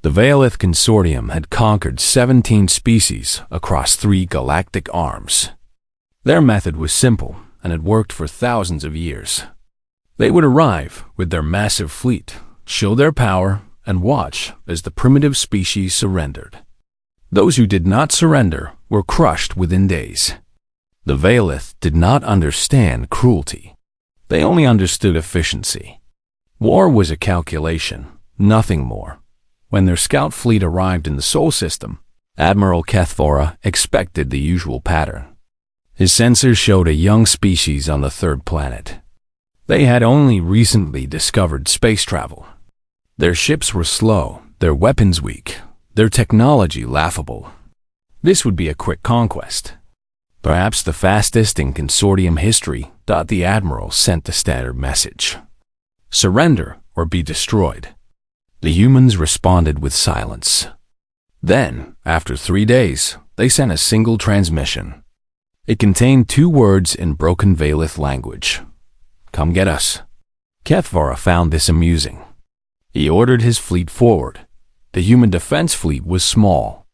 The Veilith Consortium had conquered 17 species across 3 galactic arms. Their method was simple, and had worked for thousands of years. They would arrive with their massive fleet, show their power, and watch as the primitive species surrendered. Those who did not surrender were crushed within days. The Veilith did not understand cruelty. They only understood efficiency. War was a calculation, nothing more. When their scout fleet arrived in the Sol system, Admiral Kethvora expected the usual pattern. His sensors showed a young species on the 3rd planet. They had only recently discovered space travel. Their ships were slow, their weapons weak, their technology laughable. This would be a quick conquest. Perhaps the fastest in Consortium history. The Admiral sent the standard message: surrender or be destroyed. The humans responded with silence. Then, after 3 days, they sent a single transmission. It contained 2 words in broken Veilith language: "Come get us." Kethvora found this amusing. He ordered his fleet forward. The human defense fleet was small,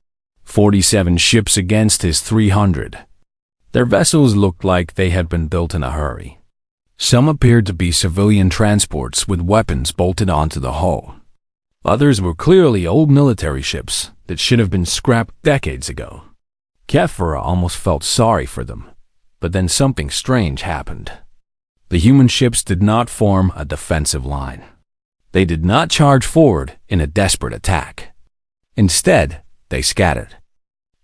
47 ships against his 300. Their vessels looked like they had been built in a hurry. Some appeared to be civilian transports with weapons bolted onto the hull. Others were clearly old military ships that should have been scrapped decades ago. Kethvora almost felt sorry for them, but then something strange happened. The human ships did not form a defensive line. They did not charge forward in a desperate attack. Instead, they scattered.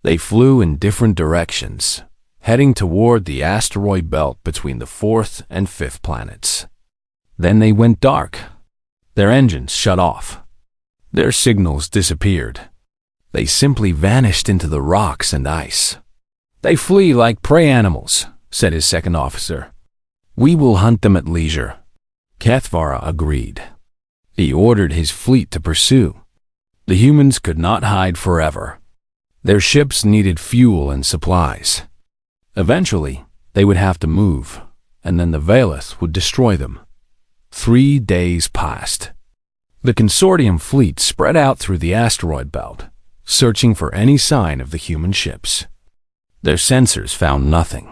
They flew in different directions, heading toward the asteroid belt between the 4th and 5th planets. Then they went dark. Their engines shut off. Their signals disappeared. They simply vanished into the rocks and ice. "They flee like prey animals," said his second officer. "We will hunt them at leisure." Kethvora agreed. He ordered his fleet to pursue. The humans could not hide forever. Their ships needed fuel and supplies. Eventually, they would have to move, and then the Veilith would destroy them. 3 days passed. The Consortium fleet spread out through the asteroid belt, searching for any sign of the human ships. Their sensors found nothing.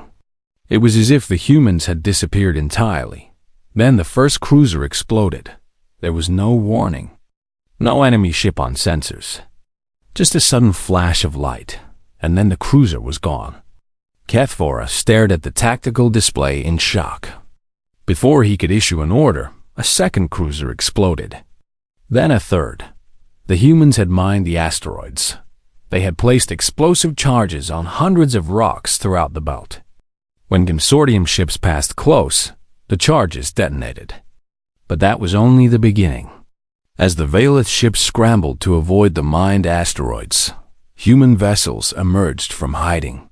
It was as if the humans had disappeared entirely. Then the first cruiser exploded. There was no warning. No enemy ship on sensors. Just a sudden flash of light, and then the cruiser was gone. Kethvora stared at the tactical display in shock. Before he could issue an order, a second cruiser exploded. Then a third. The humans had mined the asteroids. They had placed explosive charges on hundreds of rocks throughout the belt. When Consortium ships passed close, the charges detonated. But that was only the beginning. As the Veilith ships scrambled to avoid the mined asteroids, human vessels emerged from hiding.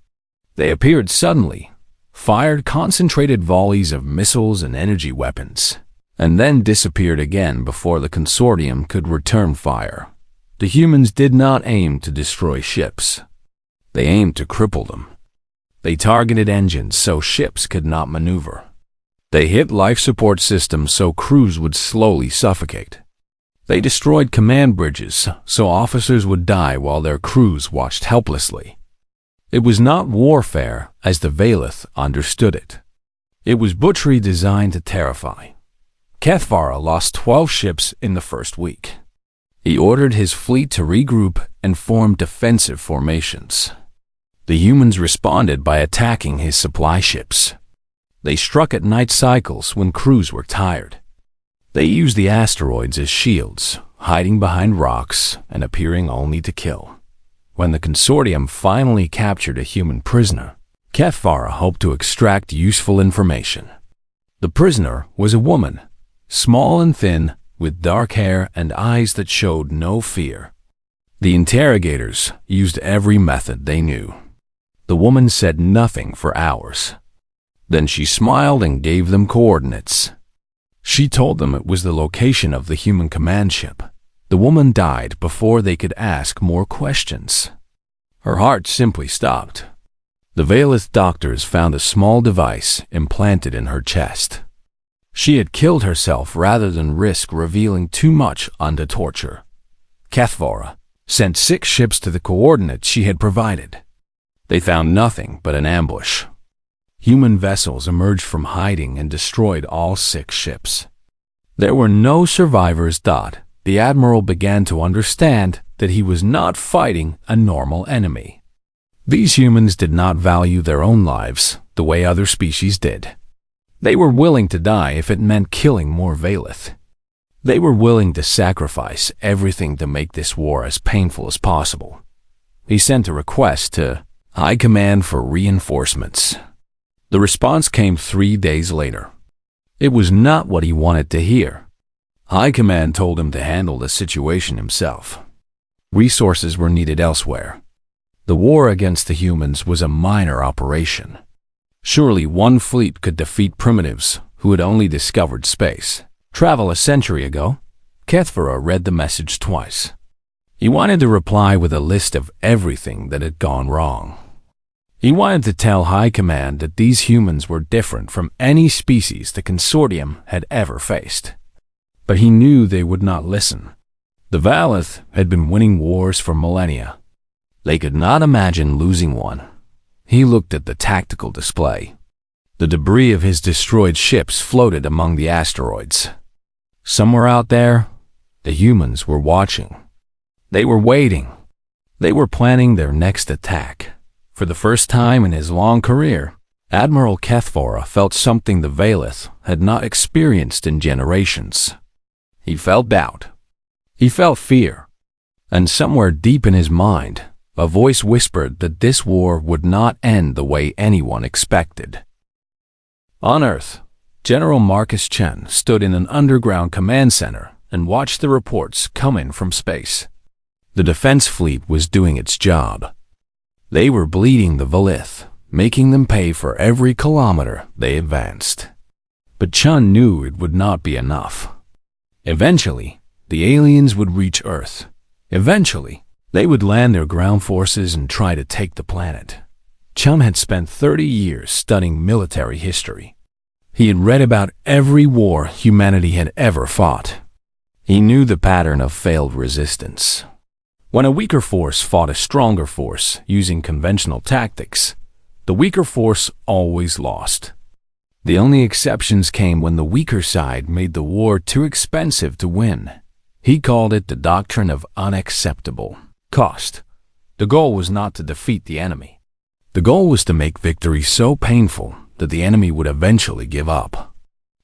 They appeared suddenly, fired concentrated volleys of missiles and energy weapons, and then disappeared again before the Consortium could return fire. The humans did not aim to destroy ships. They aimed to cripple them. They targeted engines so ships could not maneuver. They hit life support systems so crews would slowly suffocate. They destroyed command bridges so officers would die while their crews watched helplessly. It was not warfare as the Veilith understood it. It was butchery designed to terrify. Kethvora lost 12 ships in the first week. He ordered his fleet to regroup and form defensive formations. The humans responded by attacking his supply ships. They struck at night cycles when crews were tired. They used the asteroids as shields, hiding behind rocks and appearing only to kill. When the Consortium finally captured a human prisoner, Kethvora hoped to extract useful information. The prisoner was a woman, small and thin, with dark hair and eyes that showed no fear. The interrogators used every method they knew. The woman said nothing for hours. Then she smiled and gave them coordinates. She told them it was the location of the human command ship. The woman died before they could ask more questions. Her heart simply stopped. The Veilith doctors found a small device implanted in her chest. She had killed herself rather than risk revealing too much under torture. HFY sent 6 ships to the coordinates she had provided. They found nothing but an ambush. Human vessels emerged from hiding and destroyed all 6 ships. There were no survivors. The admiral began to understand that he was not fighting a normal enemy. These humans did not value their own lives the way other species did. They were willing to die if it meant killing more Valith. They were willing to sacrifice everything to make this war as painful as possible. He sent a request to High Command for reinforcements. The response came 3 days later. It was not what he wanted to hear. High Command told him to handle the situation himself. Resources were needed elsewhere. The war against the humans was a minor operation. Surely one fleet could defeat primitives who had only discovered space travel a century ago. HFY read the message twice. He wanted to reply with a list of everything that had gone wrong. He wanted to tell High Command that these humans were different from any species the Consortium had ever faced. But he knew they would not listen. The Valith had been winning wars for millennia. They could not imagine losing one. He looked at the tactical display. The debris of his destroyed ships floated among the asteroids. Somewhere out there, the humans were watching. They were waiting. They were planning their next attack. For the first time in his long career, Admiral HFY felt something the Valith had not experienced in generations. He felt doubt. He felt fear. And somewhere deep in his mind, a voice whispered that this war would not end the way anyone expected. On Earth, General Marcus Chen stood in an underground command center and watched the reports come in from space. The defense fleet was doing its job. They were bleeding the Valith, making them pay for every kilometer they advanced. But Chen knew it would not be enough. Eventually, the aliens would reach Earth. Eventually, they would land their ground forces and try to take the planet. Chen had spent 30 years studying military history. He had read about every war humanity had ever fought. He knew the pattern of failed resistance. When a weaker force fought a stronger force using conventional tactics, the weaker force always lost. The only exceptions came when the weaker side made the war too expensive to win. He called it the doctrine of unacceptable cost. The goal was not to defeat the enemy. The goal was to make victory so painful that the enemy would eventually give up.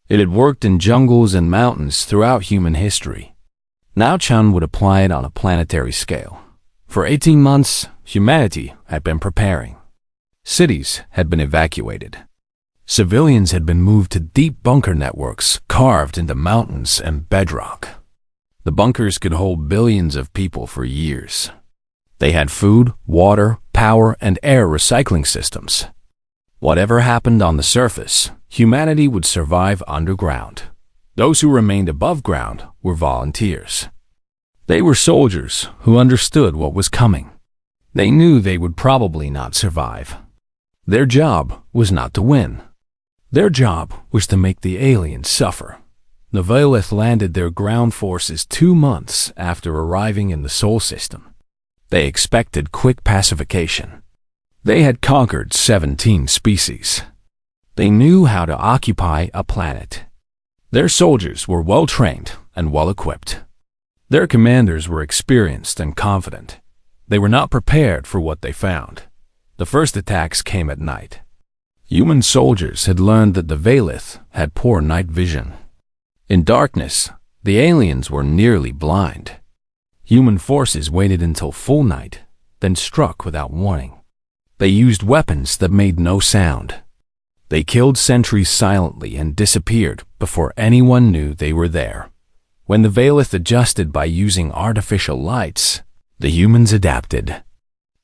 It had worked in jungles and mountains throughout human history. Now Chen would apply it on a planetary scale. For 18 months, humanity had been preparing. Cities had been evacuated. Civilians had been moved to deep bunker networks carved into mountains and bedrock. The bunkers could hold billions of people for years. They had food, water, power, and air recycling systems. Whatever happened on the surface, humanity would survive underground. Those who remained above ground were volunteers. They were soldiers who understood what was coming. They knew they would probably not survive. Their job was not to win. Their job was to make the aliens suffer. The Valith landed their ground forces 2 months after arriving in the Sol system. They expected quick pacification. They had conquered 17 species. They knew how to occupy a planet. Their soldiers were well-trained and well-equipped. Their commanders were experienced and confident. They were not prepared for what they found. The first attacks came at night. Human soldiers had learned that the Valith had poor night vision. In darkness, the aliens were nearly blind. Human forces waited until full night, then struck without warning. They used weapons that made no sound. They killed sentries silently and disappeared before anyone knew they were there. When the Valith adjusted by using artificial lights, the humans adapted.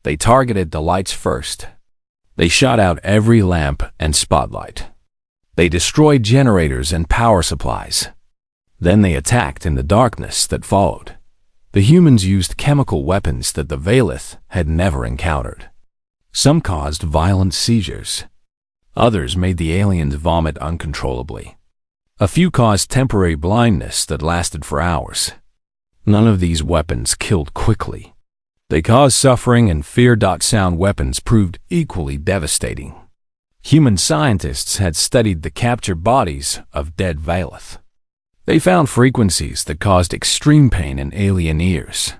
They targeted the lights first. They shot out every lamp and spotlight. They destroyed generators and power supplies. Then they attacked in the darkness that followed. The humans used chemical weapons that the Valith had never encountered. Some caused violent seizures. Others made the aliens vomit uncontrollably. A few caused temporary blindness that lasted for hours. None of these weapons killed quickly. They caused suffering, and fear-sound weapons proved equally devastating. Human scientists had studied the captured bodies of dead Valith. They found frequencies that caused extreme pain in alien ears.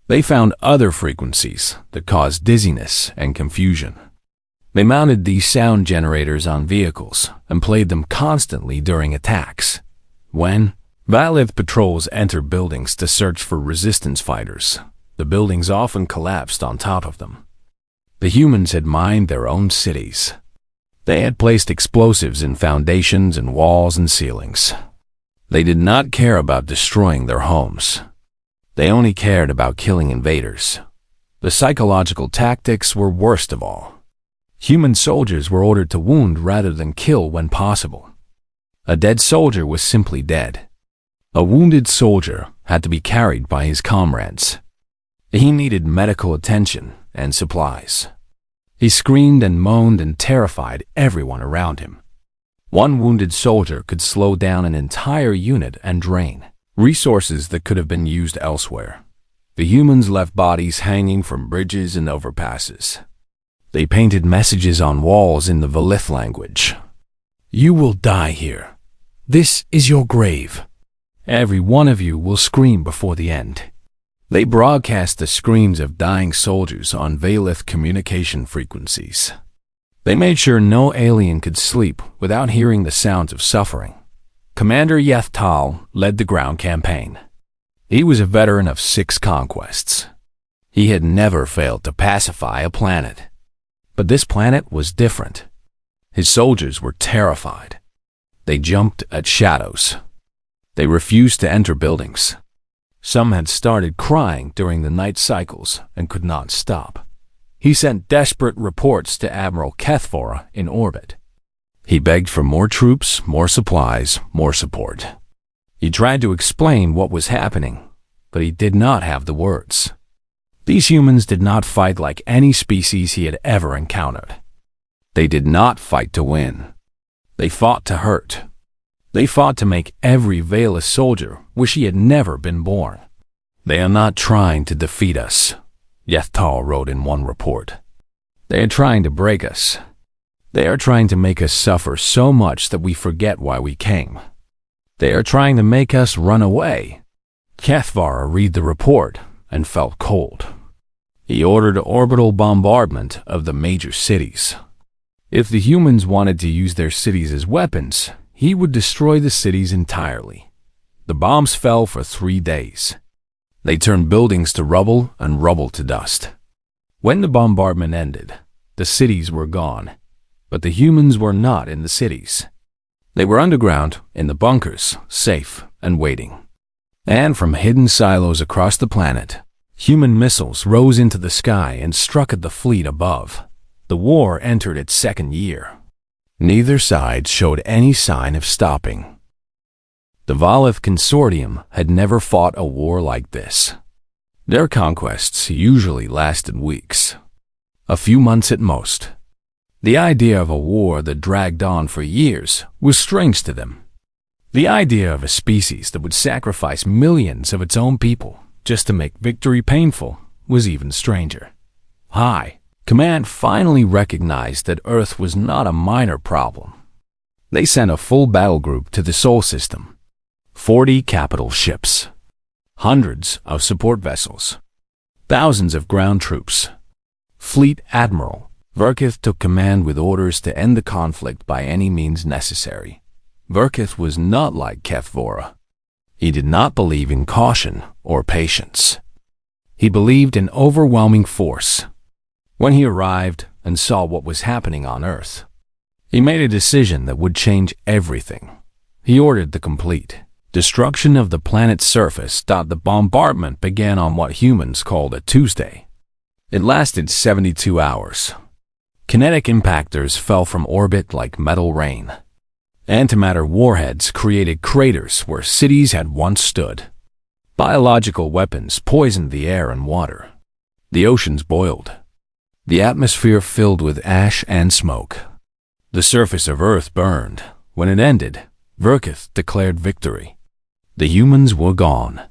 They found other frequencies that caused dizziness and confusion. They mounted these sound generators on vehicles and played them constantly during attacks. When Valith patrols entered buildings to search for resistance fighters, the buildings often collapsed on top of them. The humans had mined their own cities. They had placed explosives in foundations and walls and ceilings. They did not care about destroying their homes. They only cared about killing invaders. The psychological tactics were worst of all. Human soldiers were ordered to wound rather than kill when possible. A dead soldier was simply dead. A wounded soldier had to be carried by his comrades. He needed medical attention and supplies. He screamed and moaned and terrified everyone around him. One wounded soldier could slow down an entire unit and drain resources that could have been used elsewhere. The humans left bodies hanging from bridges and overpasses. They painted messages on walls in the Valith language. "You will die here. This is your grave. Every one of you will scream before the end." They broadcast the screams of dying soldiers on Valith communication frequencies. They made sure no alien could sleep without hearing the sounds of suffering. Commander Yethtal led the ground campaign. He was a veteran of 6 conquests. He had never failed to pacify a planet. But this planet was different. His soldiers were terrified. They jumped at shadows. They refused to enter buildings. Some had started crying during the night cycles and could not stop. He sent desperate reports to Admiral Kethvora in orbit. He begged for more troops, more supplies, more support. He tried to explain what was happening, but he did not have the words. These humans did not fight like any species he had ever encountered. They did not fight to win. They fought to hurt. They fought to make every Valith soldier wish he had never been born. "They are not trying to defeat us," Yethtal wrote in one report. "They are trying to break us. They are trying to make us suffer so much that we forget why we came. They are trying to make us run away." Kethvora read the report and felt cold. He ordered orbital bombardment of the major cities. If the humans wanted to use their cities as weapons, he would destroy the cities entirely. The bombs fell for 3 days. They turned buildings to rubble and rubble to dust. When the bombardment ended, the cities were gone, but the humans were not in the cities. They were underground, in the bunkers, safe and waiting. And from hidden silos across the planet, human missiles rose into the sky and struck at the fleet above. The war entered its 2nd year. Neither side showed any sign of stopping. The Valith Consortium had never fought a war like this. Their conquests usually lasted weeks, a few months at most. The idea of a war that dragged on for years was strange to them. The idea of a species that would sacrifice millions of its own people just to make victory painful was even stranger. High Command finally recognized that Earth was not a minor problem. They sent a full battle group to the Sol system, 40 capital ships, hundreds of support vessels, thousands of ground troops. Fleet Admiral Verkith took command with orders to end the conflict by any means necessary. Verkith was not like Kethvora. He did not believe in caution or patience. He believed in overwhelming force. When he arrived and saw what was happening on Earth, he made a decision that would change everything. He ordered the complete destruction of the planet's surface. The bombardment began on what humans called a Tuesday. It lasted 72 hours. Kinetic impactors fell from orbit like metal rain. Antimatter warheads created craters where cities had once stood. Biological weapons poisoned the air and water. The oceans boiled. The atmosphere filled with ash and smoke. The surface of Earth burned. When it ended, Verkith declared victory. The humans were gone.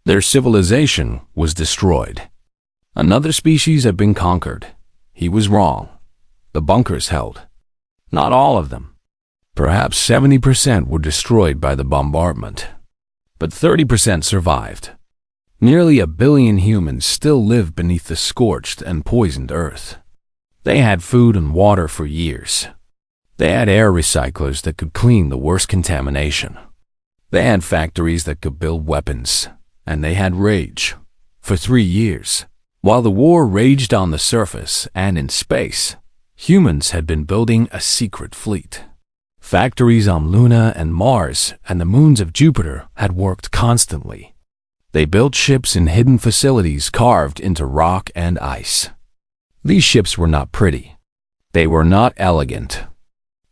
Their civilization was destroyed. Another species had been conquered. He was wrong. The bunkers held. Not all of them. Perhaps 70% were destroyed by the bombardment. But 30% survived. Nearly 1 billion humans still lived beneath the scorched and poisoned earth. They had food and water for years. They had air recyclers that could clean the worst contamination. They had factories that could build weapons. And they had rage. For 3 years. While the war raged on the surface and in space, humans had been building a secret fleet. Factories on Luna and Mars and the moons of Jupiter had worked constantly. They built ships in hidden facilities carved into rock and ice. These ships were not pretty. They were not elegant.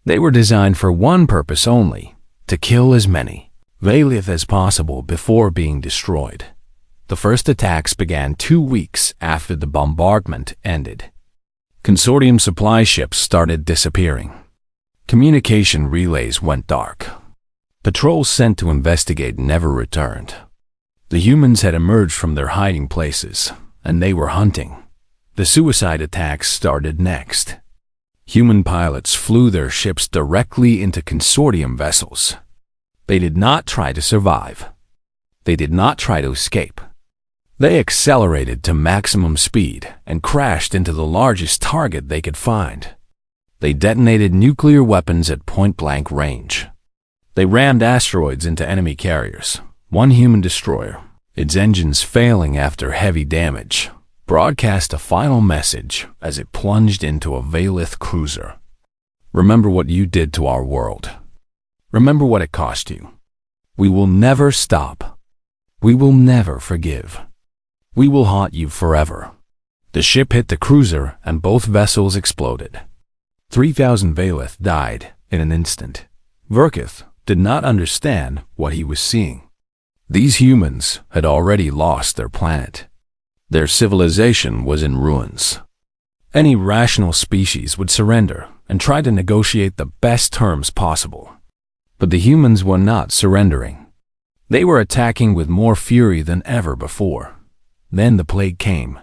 They were designed for one purpose only, to kill as many Valith as possible before being destroyed. The first attacks began 2 weeks after the bombardment ended. Consortium supply ships started disappearing. Communication relays went dark. Patrols sent to investigate never returned. The humans had emerged from their hiding places, and they were hunting. The suicide attacks started next. Human pilots flew their ships directly into consortium vessels. They did not try to survive. They did not try to escape. They accelerated to maximum speed and crashed into the largest target they could find. They detonated nuclear weapons at point-blank range. They rammed asteroids into enemy carriers. One human destroyer, its engines failing after heavy damage, broadcast a final message as it plunged into a Valith cruiser. Remember what you did to our world. Remember what it cost you. We will never stop. We will never forgive. We will haunt you forever. The ship hit the cruiser and both vessels exploded. 3,000 Valith died in an instant. Verkith did not understand what he was seeing. These humans had already lost their planet. Their civilization was in ruins. Any rational species would surrender and try to negotiate the best terms possible. But the humans were not surrendering. They were attacking with more fury than ever before. Then the plague came.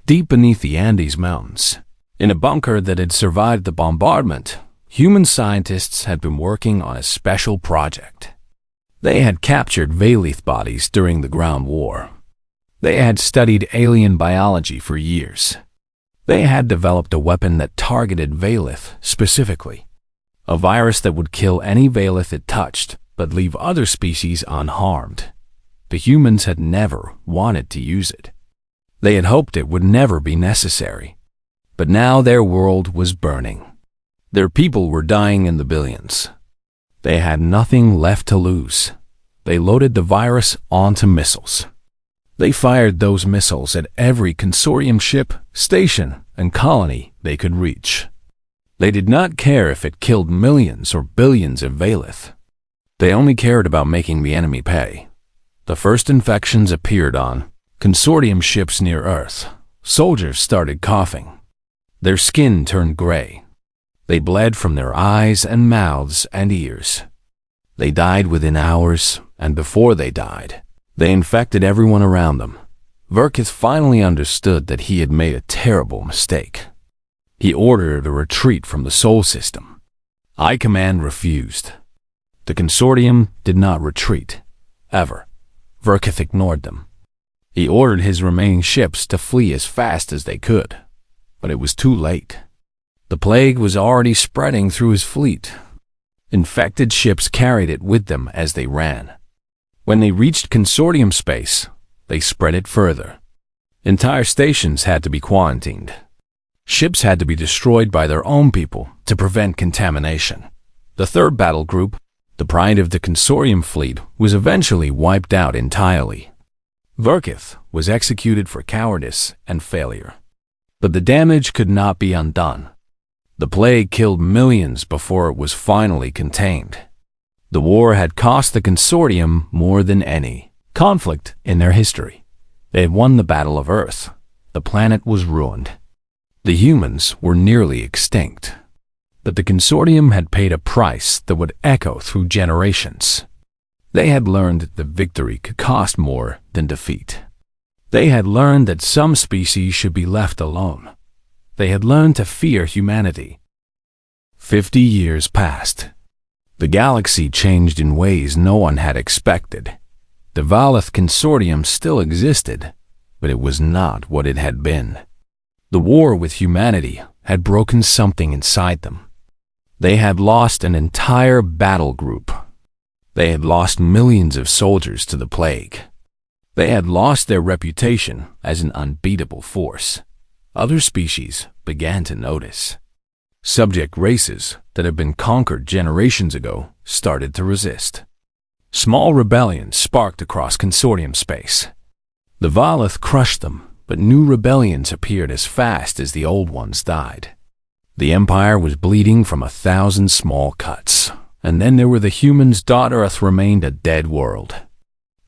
Deep beneath the Andes Mountains, in a bunker that had survived the bombardment, human scientists had been working on a special project. They had captured Valith bodies during the ground war. They had studied alien biology for years. They had developed a weapon that targeted Valith specifically. A virus that would kill any Valith it touched, but leave other species unharmed. The humans had never wanted to use it. They had hoped it would never be necessary. But now their world was burning. Their people were dying in the billions. They had nothing left to lose. They loaded the virus onto missiles. They fired those missiles at every consortium ship, station, and colony they could reach. They did not care if it killed millions or billions of Valith. They only cared about making the enemy pay. The first infections appeared on consortium ships near Earth. Soldiers started coughing. Their skin turned gray. They bled from their eyes and mouths and ears. They died within hours, and before they died, they infected everyone around them. Verkith finally understood that he had made a terrible mistake. He ordered a retreat from the Sol system. High Command refused. The consortium did not retreat, ever. Verkith ignored them. He ordered his remaining ships to flee as fast as they could, but it was too late. The plague was already spreading through his fleet. Infected ships carried it with them as they ran. When they reached consortium space, they spread it further. Entire stations had to be quarantined. Ships had to be destroyed by their own people to prevent contamination. The third battle group, the pride of the consortium fleet, was eventually wiped out entirely. Verkith was executed for cowardice and failure. But the damage could not be undone. The plague killed millions before it was finally contained. The war had cost the consortium more than any conflict in their history. They had won the Battle of Earth. The planet was ruined. The humans were nearly extinct. But the consortium had paid a price that would echo through generations. They had learned that victory could cost more than defeat. They had learned that some species should be left alone. They had learned to fear humanity. 50 years passed. The galaxy changed in ways no one had expected. The Valeth Consortium still existed, but it was not what it had been. The war with humanity had broken something inside them. They had lost an entire battle group. They had lost millions of soldiers to the plague. They had lost their reputation as an unbeatable force. Other species began to notice. Subject races that had been conquered generations ago started to resist. Small rebellions sparked across consortium space. The Valeth crushed them, but new rebellions appeared as fast as the old ones died. The Empire was bleeding from 1,000 small cuts, and then there were the humans. Earth remained a dead world.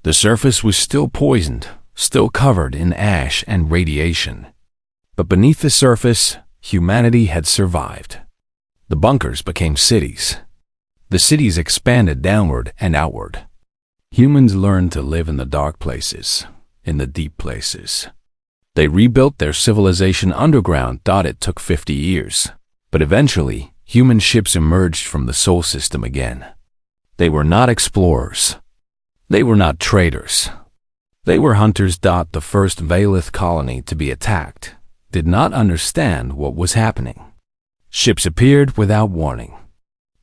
The surface was still poisoned, still covered in ash and radiation. But beneath the surface, humanity had survived. The bunkers became cities. The cities expanded downward and outward. Humans learned to live in the dark places, in the deep places. They rebuilt their civilization underground. It took 50 years, but eventually, human ships emerged from the Sol system again. They were not explorers. They were not traders. They were hunters. The first Valeth colony to be attacked did not understand what was happening. Ships appeared without warning.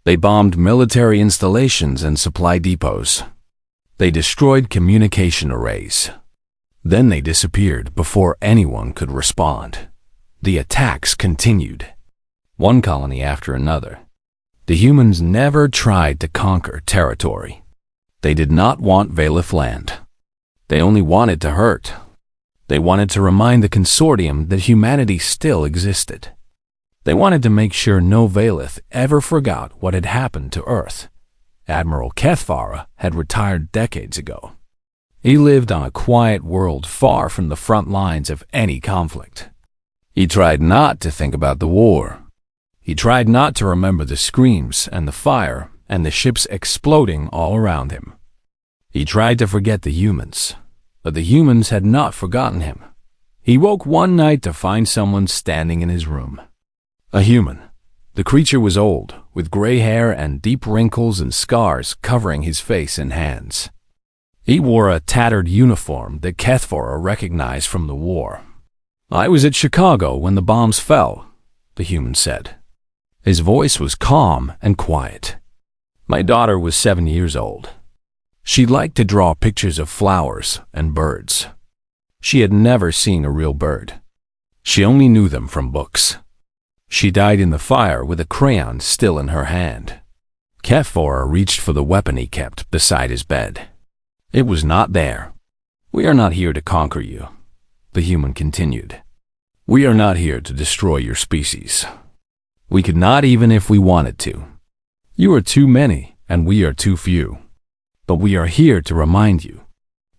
They bombed military installations and supply depots. They destroyed communication arrays. Then they disappeared before anyone could respond. The attacks continued, one colony after another. The humans never tried to conquer territory. They did not want Valeth land. They only wanted to hurt. They wanted to remind the consortium that humanity still existed. They wanted to make sure no Valeth ever forgot what had happened to Earth. Admiral Kethvara had retired decades ago. He lived on a quiet world far from the front lines of any conflict. He tried not to think about the war. He tried not to remember the screams and the fire and the ships exploding all around him. He tried to forget the humans, but the humans had not forgotten him. He woke one night to find someone standing in his room. A human. The creature was old, with gray hair and deep wrinkles and scars covering his face and hands. He wore a tattered uniform that Kethvara recognized from the war. "I was at Chicago when the bombs fell," the human said. His voice was calm and quiet. "My daughter was 7 years old. She liked to draw pictures of flowers and birds. She had never seen a real bird. She only knew them from books. She died in the fire with a crayon still in her hand." Kethvara reached for the weapon he kept beside his bed. It was not there. "We are not here to conquer you," the human continued. "We are not here to destroy your species. We could not even if we wanted to. You are too many and we are too few. But we are here to remind you.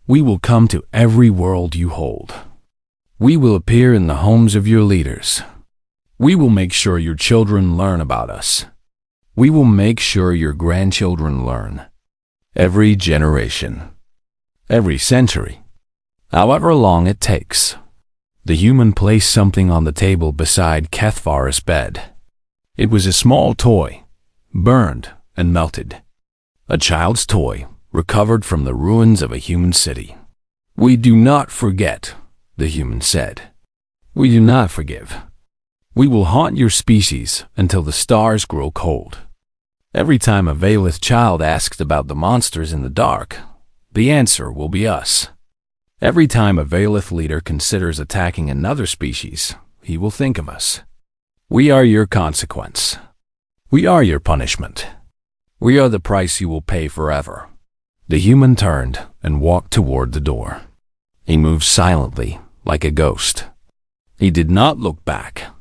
We will come to every world you hold. We will appear in the homes of your leaders. We will make sure your children learn about us. We will make sure your grandchildren learn. Every generation. Every century. However long it takes." The human placed something on the table beside Kethvara's bed. It was a small toy, burned and melted. A child's toy, recovered from the ruins of a human city. "We do not forget," the human said. "We do not forgive. We will haunt your species until the stars grow cold. Every time a Valeth child asks about the monsters in the dark, the answer will be us. Every time a Valeth leader considers attacking another species, he will think of us. We are your consequence. We are your punishment. We are the price you will pay forever." The human turned and walked toward the door. He moved silently, like a ghost. He did not look back.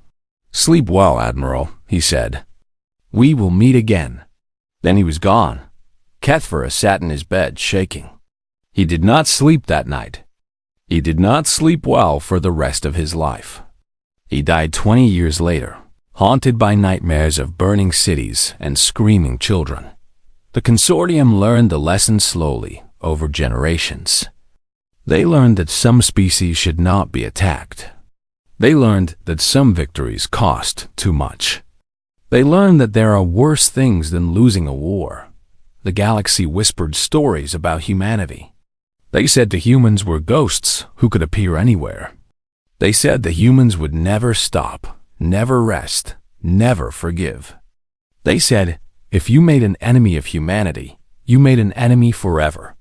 "Sleep well, Admiral," he said. "We will meet again." Then he was gone. Kethvara sat in his bed, shaking. He did not sleep that night. He did not sleep well for the rest of his life. He died 20 years later, haunted by nightmares of burning cities and screaming children. The consortium learned the lesson slowly, over generations. They learned that some species should not be attacked. They learned that some victories cost too much. They learned that there are worse things than losing a war. The galaxy whispered stories about humanity. They said the humans were ghosts who could appear anywhere. They said the humans would never stop, never rest, never forgive. They said, if you made an enemy of humanity, you made an enemy forever.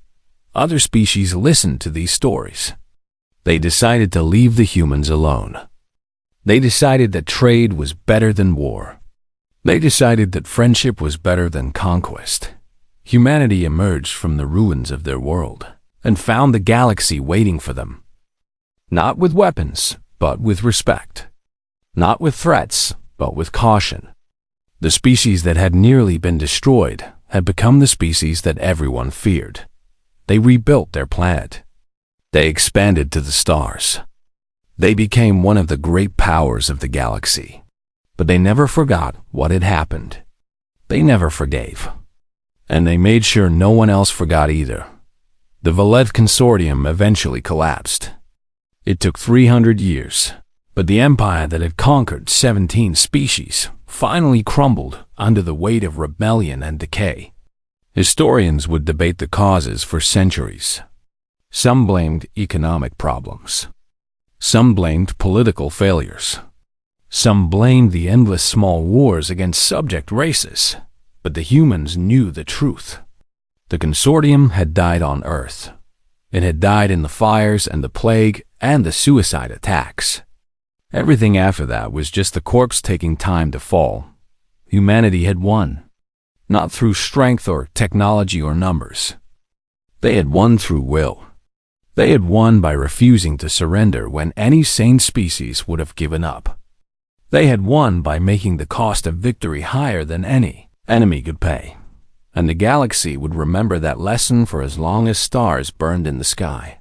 Other species listened to these stories. They decided to leave the humans alone. They decided that trade was better than war. They decided that friendship was better than conquest. Humanity emerged from the ruins of their world and found the galaxy waiting for them. Not with weapons, but with respect. Not with threats, but with caution. The species that had nearly been destroyed had become the species that everyone feared. They rebuilt their planet. They expanded to the stars. They became one of the great powers of the galaxy. But they never forgot what had happened. They never forgave. And they made sure no one else forgot either. The Valev Consortium eventually collapsed. It took 300 years, but the empire that had conquered 17 species finally crumbled under the weight of rebellion and decay. Historians would debate the causes for centuries. Some blamed economic problems. Some blamed political failures. Some blamed the endless small wars against subject races. But the humans knew the truth. The consortium had died on Earth. It had died in the fires and the plague and the suicide attacks. Everything after that was just the corpse taking time to fall. Humanity had won. Not through strength or technology or numbers. They had won through will. They had won by refusing to surrender when any sane species would have given up. They had won by making the cost of victory higher than any enemy could pay. And the galaxy would remember that lesson for as long as stars burned in the sky.